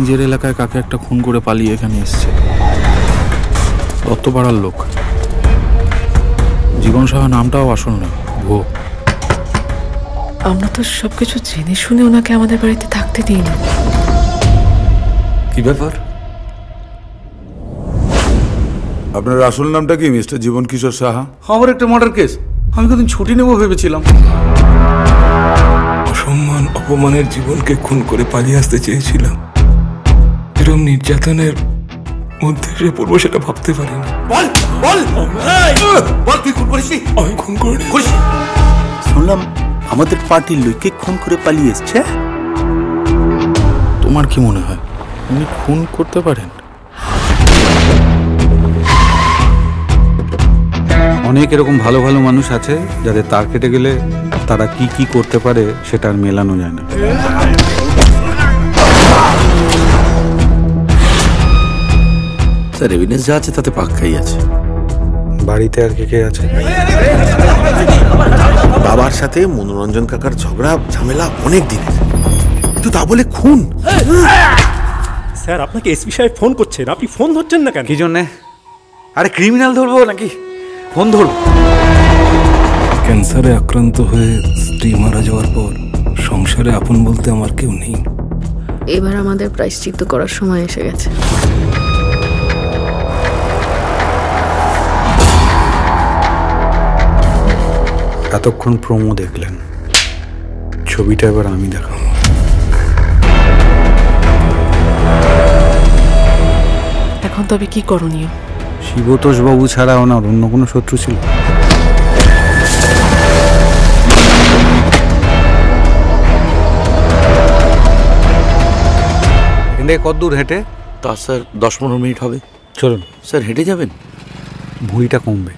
নিজের এলাকায় কাকে একটা খুন করে পালিয়ে এখানে এসছে। দত্তপাড়ার লোক। জীবন সাহা নামটাও আসল না, ভো। আমরা তো সবকিছু জেনে শুনে ওনাকে আমাদের বাড়িতে থাকতে দিইনি। কি ব্যাপার? আপনার আসল নামটা কি মিস্টার জীবন কিশোর সাহা? আমার একটা মার্ডার কেস, আমি কদিন ছুটি নেবো ভেবেছিলাম। অসম্মান অপমানের জীবনকে খুন করে পালিয়ে আসতে চেয়েছিলাম। এরকম নির্যাতনের মধ্যে সে পড়বো সেটা ভাবতে পারিনি। বল বল বল, তুই খুন করিস? আমি খুন করিনি। শুনলাম আমাদের পার্টির লোককে খুন করে পালিয়ে এসছে। তোমার কি মনে হয় উনি খুন করতে পারেন? অনেক এরকম ভালো ভালো মানুষ আছে যাদের তার কেটে গেলে তারা কি কি করতে পারে সেটা আর মেলানো যায় না। স্যার, এভিডেন্স যা আছে তাতে পাক্কাই আছে। বাড়িতে আর কে কে আছে? বাবার সাথে মনোরঞ্জন কাকার ঝগড়া ঝামেলা অনেক দিনের, কিন্তু তা বলে খুন? স্যার, আপনাকে এসপি সাহেব ফোন করছেন, আপনি ফোন ধরছেন না কেন? কি জন্যে? আরে ক্রিমিনাল ধরবো নাকি ফোন ধরবো? ক্যান্সারে আক্রান্ত হয়ে স্ত্রী মারা যাওয়ার পর সংসারে আপন বলতে আমার কেউ নেই। এবার আমাদের প্রায়শ্চিত্ত করার সময় এসে গেছে। এতক্ষণ প্রোমো দেখলেন, ছবিটা এবার আমি দেখাবো। এখন তবে কি করণীয়? শিবতোষ বাবু ছাড়া ওনার অন্য কোনো শত্রু ছিল? এখান থেকে কত দূর হেঁটে? তা স্যার 10-15 মিনিট হবে। চলুন। স্যার হেঁটে যাবেন? ভুঁড়িটা কমবে।